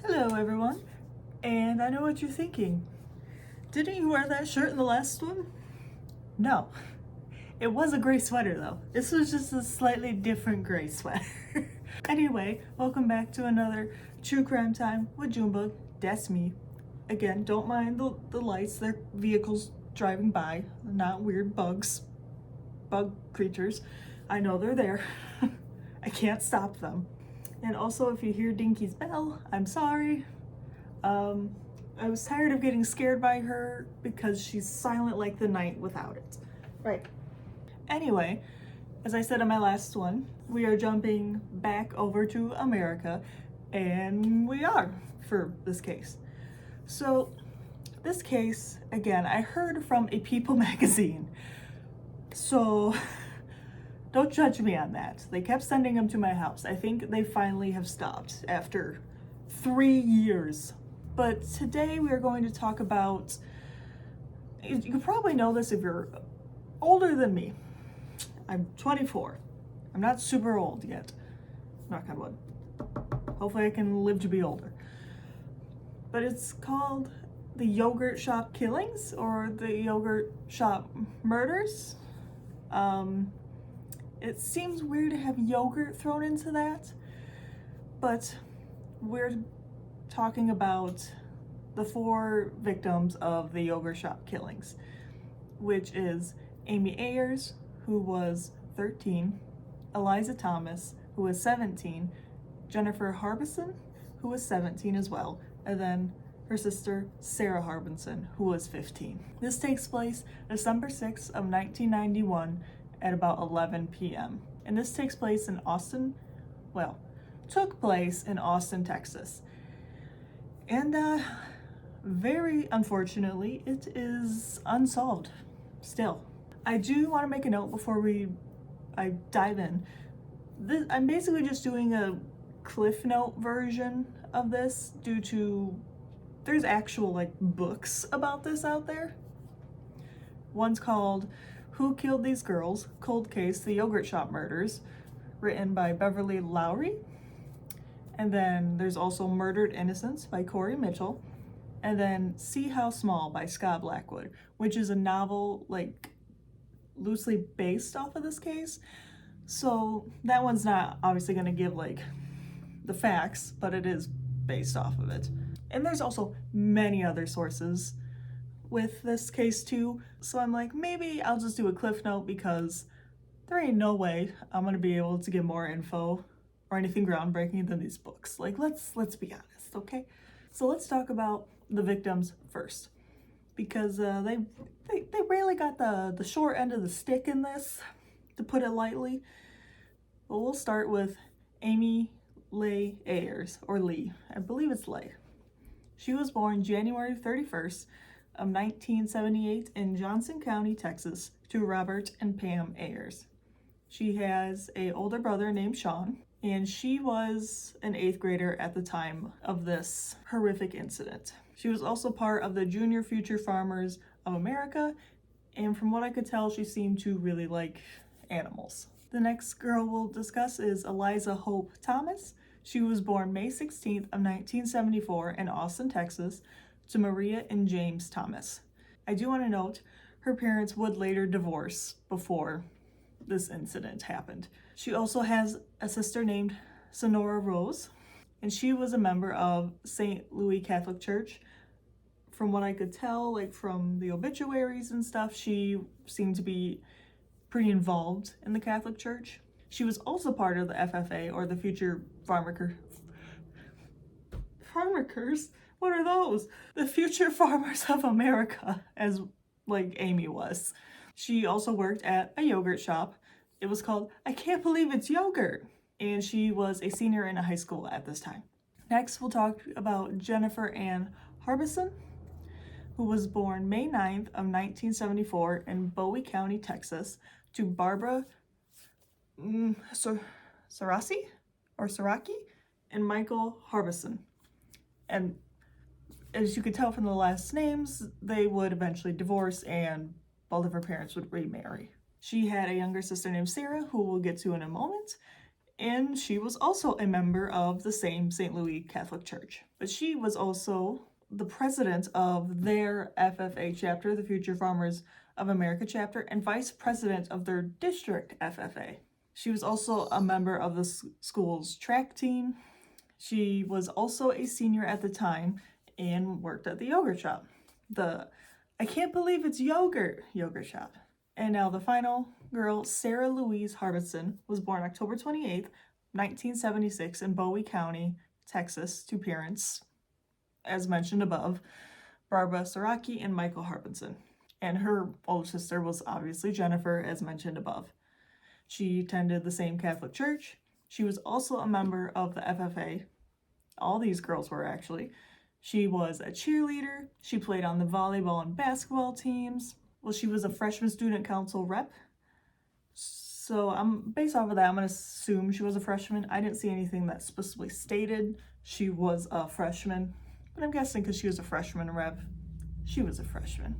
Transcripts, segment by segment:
Hello everyone, and I know what you're thinking. Didn't you wear that shirt in the last one? No, it was a gray sweater though. This was just a slightly different gray sweater. Anyway, welcome back to another True Crime Time with Junebug. That's me. Again, don't mind the lights, they're vehicles driving by, not weird bugs, bug creatures. I know they're there. I can't stop them. And also, if you hear Dinky's bell, I'm sorry. I was tired of getting scared by her because she's silent like the night without it. Right. Anyway, as I said in my last one, we are jumping back over to America, and we are for this case. So, this case, again, I heard from a People magazine. So, don't judge me on that. They kept sending them to my house. I think they finally have stopped after 3 years. But today we are going to talk about, you probably know this if you're older than me. I'm 24. I'm not super old yet. Knock on wood. Hopefully I can live to be older. But it's called the Yogurt Shop Killings or the Yogurt Shop Murders. It seems weird to have yogurt thrown into that, but we're talking about the 4 victims of the Yogurt Shop Killings, which is Amy Ayers, who was 13, Eliza Thomas, who was 17, Jennifer Harbison, who was 17 as well, and then her sister Sarah Harbison, who was 15. This takes place December 6th of 1991 at about 11 p.m. And this takes place in took place in Austin, Texas. And very unfortunately, it is unsolved still. I do want to make a note before I dive in. I'm basically just doing a Cliff Note version of this due to there's actual books about this out there. One's called Who Killed These Girls? Cold Case, The Yogurt Shop Murders, written by Beverly Lowry. And then there's also Murdered Innocents by Corey Mitchell. And then See How Small by Scott Blackwood, which is a novel loosely based off of this case. So that one's not obviously going to give the facts, but it is based off of it. And there's also many other sources with this case too. So I'm like, maybe I'll just do a Cliff Note because there ain't no way I'm going to be able to get more info or anything groundbreaking than these books. Let's be honest, okay? So let's talk about the victims first, because they really got the short end of the stick in this, to put it lightly. But we'll start with Amy Leigh Ayers, or Lee. I believe it's Leigh. She was born January 31st of 1978 in Johnson County, Texas, to Robert and Pam Ayers. She has an older brother named Sean, and she was an 8th grader at the time of this horrific incident. She was also part of the Junior Future Farmers of America, and from what I could tell, she seemed to really like animals. The next girl we'll discuss is Eliza Hope Thomas. She was born May 16th of 1974 in Austin, Texas, to Maria and James Thomas. I do want to note, her parents would later divorce before this incident happened. She also has a sister named Sonora Rose, and she was a member of St. Louis Catholic Church. From what I could tell, from the obituaries and stuff, she seemed to be pretty involved in the Catholic Church. She was also part of the FFA, or the Future Farmers. What are those? The Future Farmers of America, as Amy was. She also worked at a yogurt shop. It was called I Can't Believe It's Yogurt. And she was a senior in a high school at this time. Next, we'll talk about Jennifer Ann Harbison, who was born May 9th of 1974 in Bowie County, Texas, to Barbara Saraki and Michael Harbison. And as you could tell from the last names, they would eventually divorce and both of her parents would remarry. She had a younger sister named Sarah, who we'll get to in a moment, and she was also a member of the same St. Louis Catholic Church. But she was also the president of their FFA chapter, the Future Farmers of America chapter, and vice president of their district FFA. She was also a member of the school's track team. She was also a senior at the time and worked at the yogurt shop. I can't believe it's yogurt shop. And now the final girl, Sarah Louise Harbison, was born October 28th, 1976 in Bowie County, Texas, to parents, as mentioned above, Barbara Saraki and Michael Harbison. And her older sister was obviously Jennifer, as mentioned above. She attended the same Catholic church. She was also a member of the FFA. All these girls were actually. She was a cheerleader. She played on the volleyball and basketball teams. Well, she was a freshman student council rep. So based off of that, I'm going to assume she was a freshman. I didn't see anything that specifically stated she was a freshman, but I'm guessing because she was a freshman rep, she was a freshman.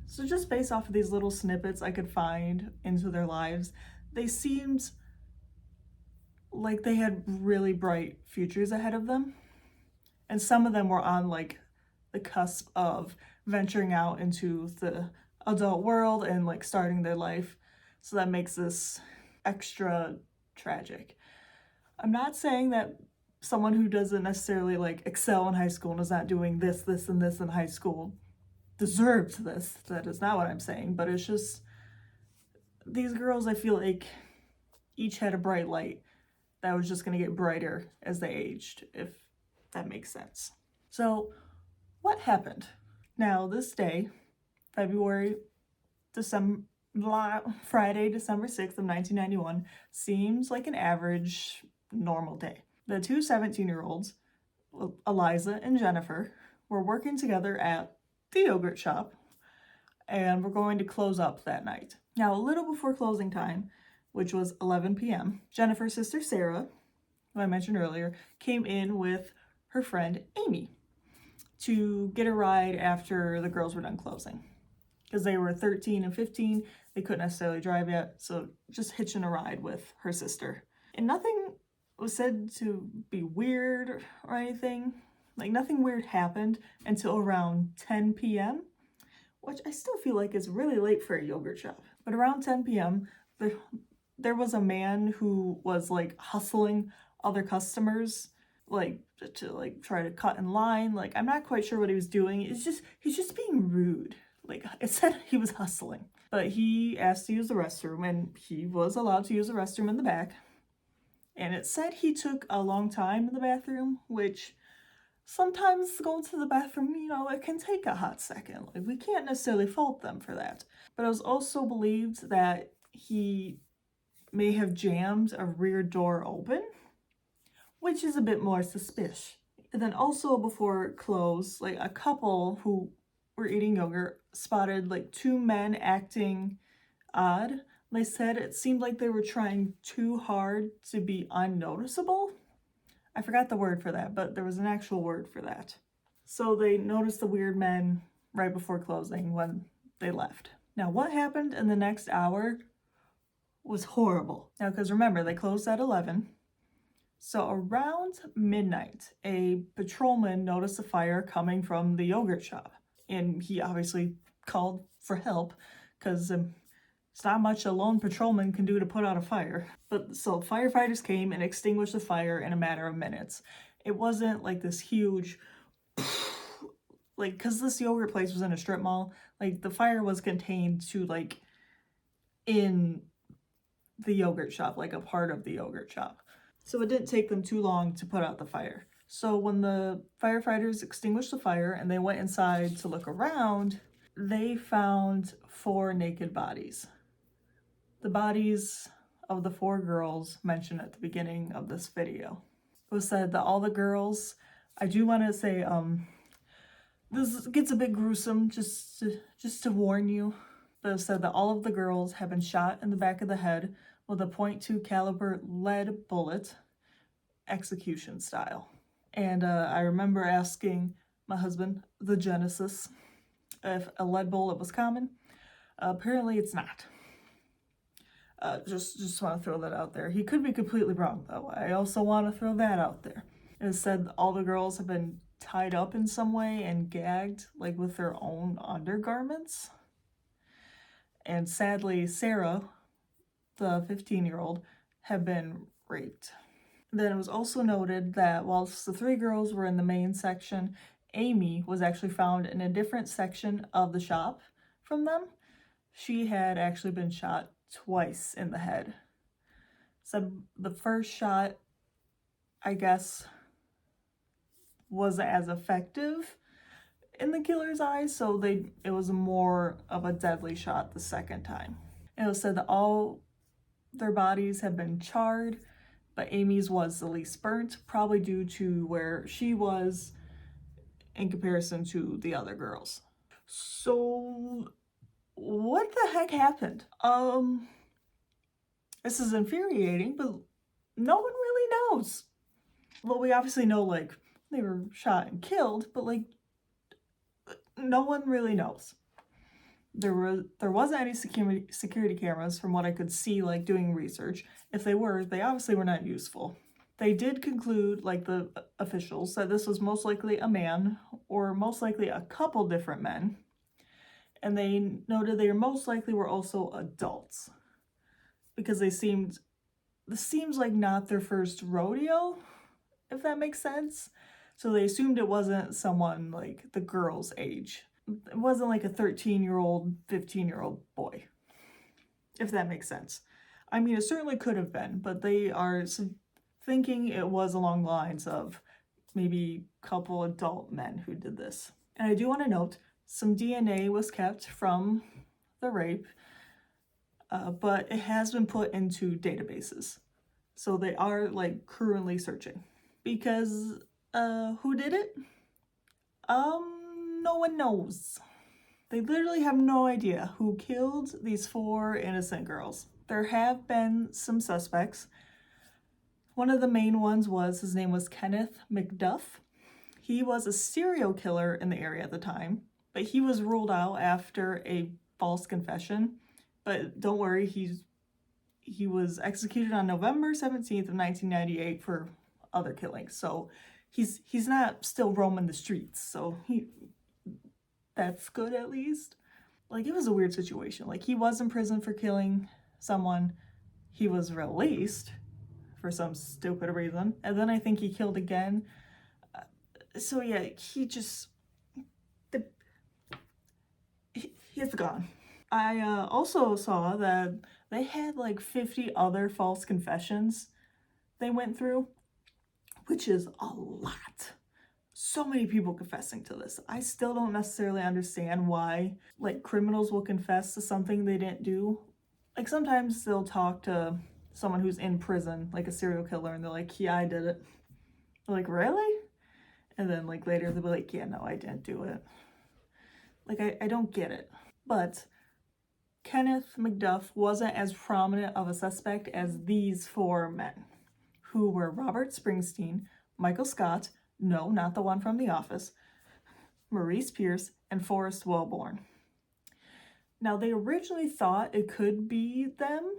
So just based off of these little snippets I could find into their lives, they seemed like they had really bright futures ahead of them. And some of them were on like the cusp of venturing out into the adult world and like starting their life. So that makes this extra tragic. I'm not saying that someone who doesn't necessarily like excel in high school and is not doing this, and this in high school deserves this. That is not what I'm saying, but it's just these girls, I feel like each had a bright light that was just going to get brighter as they aged, if that makes sense. So what happened? Now this day, Friday, December 6th of 1991, seems like an average normal day. The two 17-year-olds, Eliza and Jennifer, were working together at the yogurt shop and were going to close up that night. Now, a little before closing time, which was 11 p.m., Jennifer's sister Sarah, who I mentioned earlier, came in with her friend Amy to get a ride after the girls were done closing. Because they were 13 and 15, they couldn't necessarily drive yet, so just hitching a ride with her sister. And nothing was said to be weird or anything. Like, nothing weird happened until around 10 p.m., which I still feel like is really late for a yogurt shop. But around 10 p.m., there was a man who was, like, hustling other customers, like, to, like, try to cut in line. Like, I'm not quite sure what he was doing. He's just being rude. Like, it said he was hustling. But he asked to use the restroom, and he was allowed to use the restroom in the back. And it said he took a long time in the bathroom, which sometimes going to the bathroom, it can take a hot second. Like, we can't necessarily fault them for that. But it was also believed that he may have jammed a rear door open, which is a bit more suspicious. And then also before close, like, a couple who were eating yogurt spotted like two men acting odd. They said it seemed like they were trying too hard to be unnoticeable. I forgot the word for that, but there was an actual word for that. So they noticed the weird men right before closing when they left. Now, what happened in the next hour was horrible. Now, because remember, they closed at 11. So around midnight, a patrolman noticed a fire coming from the yogurt shop. And he obviously called for help because it's not much a lone patrolman can do to put out a fire. But so firefighters came and extinguished the fire in a matter of minutes. It wasn't like this huge, like, because this yogurt place was in a strip mall, like the fire was contained to like in the yogurt shop, like a part of the yogurt shop. So it didn't take them too long to put out the fire. So when the firefighters extinguished the fire and they went inside to look around, they found 4 naked bodies. The bodies of the 4 girls mentioned at the beginning of this video. It was said that all the girls, I do want to say, this gets a bit gruesome, just to warn you. But it said that all of the girls have been shot in the back of the head with a .22 caliber lead bullet, execution style. And I remember asking my husband, the Genesis, if a lead bullet was common. Apparently it's not. Just want to throw that out there. He could be completely wrong, though. I also want to throw that out there. It said all the girls have been tied up in some way and gagged, like with their own undergarments. And sadly, Sarah, the 15-year-old, had been raped. Then it was also noted that whilst the 3 girls were in the main section, Amy was actually found in a different section of the shop from them. She had actually been shot twice in the head. So the first shot, I guess, wasn't as effective in the killer's eyes, so it was more of a deadly shot the second time. It was said that all their bodies had been charred, but Amy's was the least burnt, probably due to where she was in comparison to the other girls. So what the heck happened? This is infuriating, but no one really knows. Well, we obviously know, like, they were shot and killed, but, like, no one really knows. There wasn't any security cameras from what I could see, like, doing research. If they were, they obviously were not useful. They did conclude, like the officials, that this was most likely a man, or most likely a couple different men. And they noted they most likely were also adults. Because this seems like not their first rodeo, if that makes sense. So they assumed it wasn't someone like the girl's age. It wasn't like a 13-year-old, 15-year-old boy, if that makes sense. I mean, it certainly could have been, but they are thinking it was along the lines of maybe a couple adult men who did this. And I do want to note, some DNA was kept from the rape, but it has been put into databases. So they are, like, currently searching. Because, who did it? No one knows. They literally have no idea who killed these 4 innocent girls. There have been some suspects. One of the main ones his name was Kenneth McDuff. He was a serial killer in the area at the time, but he was ruled out after a false confession. But don't worry, he was executed on November 17th of 1998 for other killings. So he's not still roaming the streets. So that's good at least. Like, it was a weird situation. Like, he was in prison for killing someone. He was released for some stupid reason. And then I think he killed again. So yeah, he's gone. I also saw that they had like 50 other false confessions they went through, which is a lot. So many people confessing to this. I still don't necessarily understand why, like, criminals will confess to something they didn't do. Like, sometimes they'll talk to someone who's in prison, like a serial killer, and they're like, yeah, I did it. They're like, really? And then, like, later they'll be like, yeah, no, I didn't do it. Like, I don't get it. But Kenneth McDuff wasn't as prominent of a suspect as these 4 men, who were Robert Springsteen, Michael Scott, no, not the one from The Office, Maurice Pierce, and Forrest Wellborn. Now, they originally thought it could be them,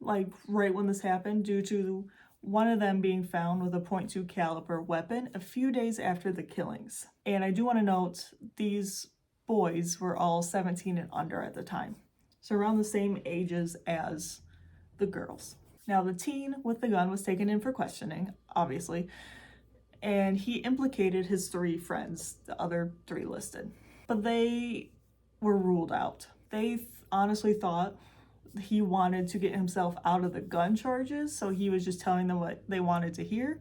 like, right when this happened, due to one of them being found with a .2 caliber weapon a few days after the killings. And I do want to note, these boys were all 17 and under at the time, so around the same ages as the girls. Now, the teen with the gun was taken in for questioning, obviously, and he implicated his 3 friends, the other 3 listed. But they were ruled out. They honestly thought he wanted to get himself out of the gun charges, so he was just telling them what they wanted to hear,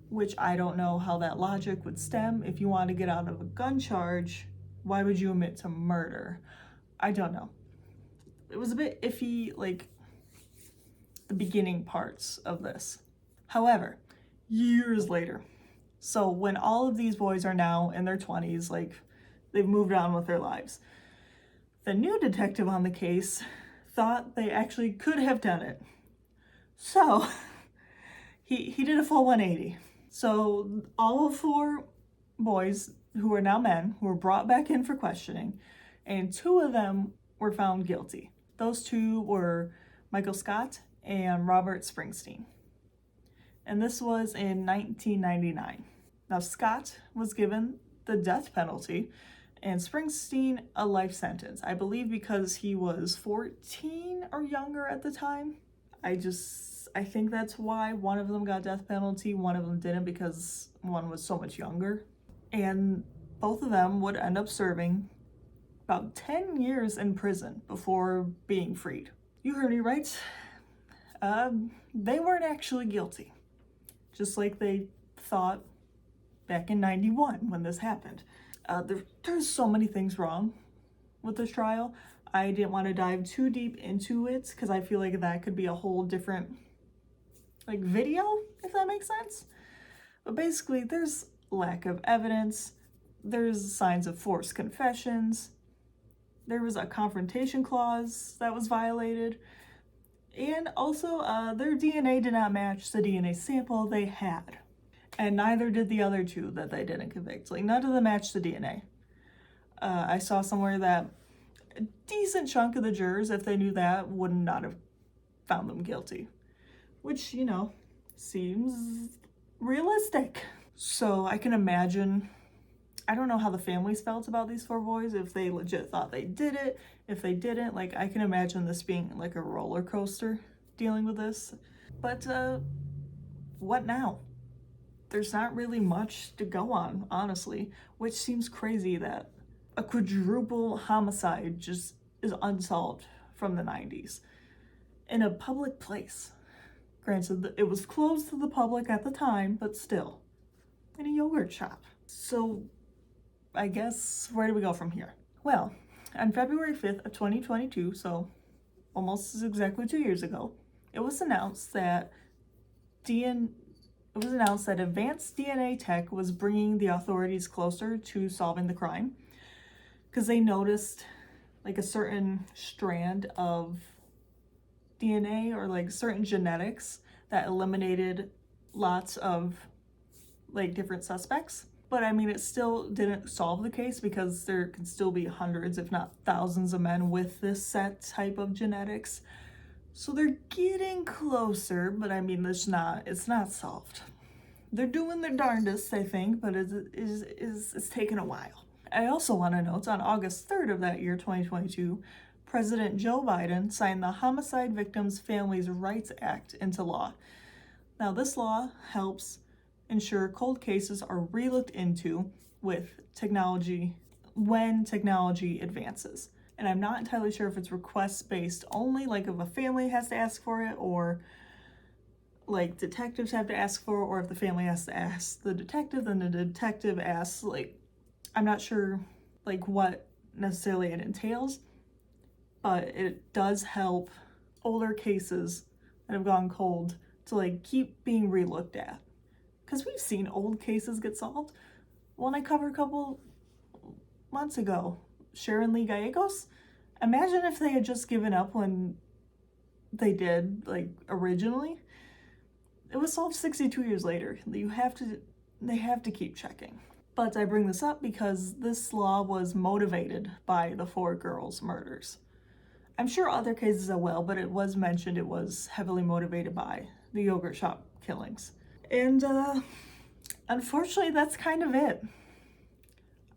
which I don't know how that logic would stem. If you want to get out of a gun charge, why would you admit to murder? I don't know. It was a bit iffy, like, the beginning parts of this. However, years later, so when all of these boys are now in their 20s, like, they've moved on with their lives, the new detective on the case thought they actually could have done it. So he did a full 180. So all 4 boys, who are now men, who were brought back in for questioning, and 2 of them were found guilty. Those 2 were Michael Scott, and Robert Springsteen. And this was in 1999. Now, Scott was given the death penalty and Springsteen a life sentence. I believe because he was 14 or younger at the time. I think that's why one of them got death penalty, one of them didn't because one was so much younger. And both of them would end up serving about 10 years in prison before being freed. You heard me right. They weren't actually guilty, just like they thought back in 91 when this happened. There's so many things wrong with this trial. I didn't want to dive too deep into it because I feel like that could be a whole different video, if that makes sense. But basically, there's lack of evidence, there's signs of forced confessions, there was a confrontation clause that was violated, and also their DNA did not match the DNA sample they had. And neither did the other two that they didn't convict. None of them matched the DNA. I saw somewhere that a decent chunk of the jurors, if they knew that, would not have found them guilty. Which, seems realistic. So I can imagine, I don't know how the families felt about these 4 boys, if they legit thought they did it, if they didn't. I can imagine this being a roller coaster dealing with this. But what now? There's not really much to go on, honestly, which seems crazy that a quadruple homicide just is unsolved from the 90s in a public place. Granted, it was closed to the public at the time, but still, in a yogurt shop. So I guess, where do we go from here? Well, on February 5th of 2022, so almost exactly 2 years ago, it was announced that advanced DNA tech was bringing the authorities closer to solving the crime because they noticed a certain strand of DNA or certain genetics that eliminated lots of different suspects. But I mean, it still didn't solve the case because there can still be hundreds, if not thousands, of men with this set type of genetics. So they're getting closer, but I mean, it's not solved. They're doing their darndest, I think, but it's taken a while. I also want to note, on August 3rd of that year, 2022, President Joe Biden signed the Homicide Victims' Families' Rights Act into law. Now, this law helps ensure cold cases are re-looked into with technology when technology advances. And I'm not entirely sure if it's request-based only, if a family has to ask for it, or detectives have to ask for it, or if the family has to ask the detective, then the detective asks, I'm not sure what necessarily it entails, but it does help older cases that have gone cold to keep being re-looked at. Because we've seen old cases get solved. One I covered a couple months ago, Sharon Lee Gallegos. Imagine if they had just given up when they did, originally. It was solved 62 years later. They have to keep checking. But I bring this up because this law was motivated by the 4 girls' murders. I'm sure other cases as well, but it was mentioned it was heavily motivated by the yogurt shop killings. And unfortunately, that's kind of it.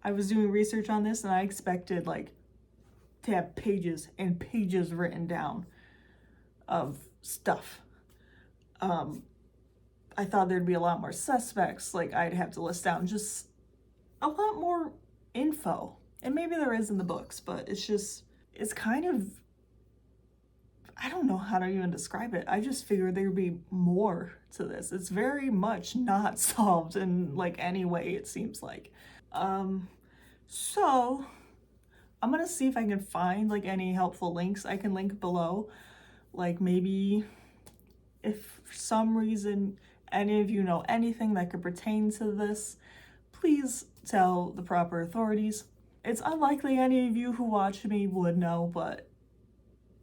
I was doing research on this and I expected to have pages and pages written down of stuff. I thought there'd be a lot more suspects, I'd have to list down just a lot more info. And maybe there is in the books, but it's kind of, I don't know how to even describe it. I just figured there'd be more to this. It's very much not solved in any way, it seems like. So I'm gonna see if I can find any helpful links I can link below. Maybe if for some reason any of you know anything that could pertain to this, please tell the proper authorities. It's unlikely any of you who watch me would know, but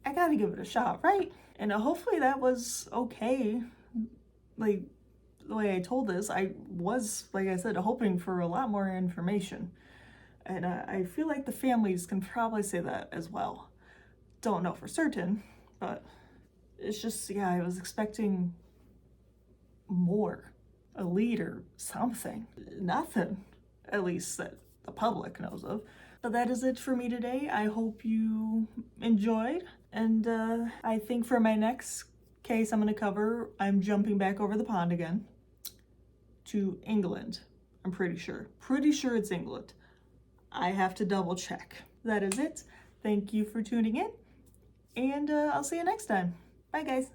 I gotta give it a shot, right? And hopefully that was okay. The way I told this, I was, like I said, hoping for a lot more information. And I feel like the families can probably say that as well. Don't know for certain, but it's just, yeah, I was expecting more, a lead or something. Nothing, at least that the public knows of. But that is it for me today. I hope you enjoyed, and I think for my next case I'm going to cover, I'm jumping back over the pond again to England. I'm pretty sure. Pretty sure it's England. I have to double check. That is it. Thank you for tuning in, and I'll see you next time. Bye, guys.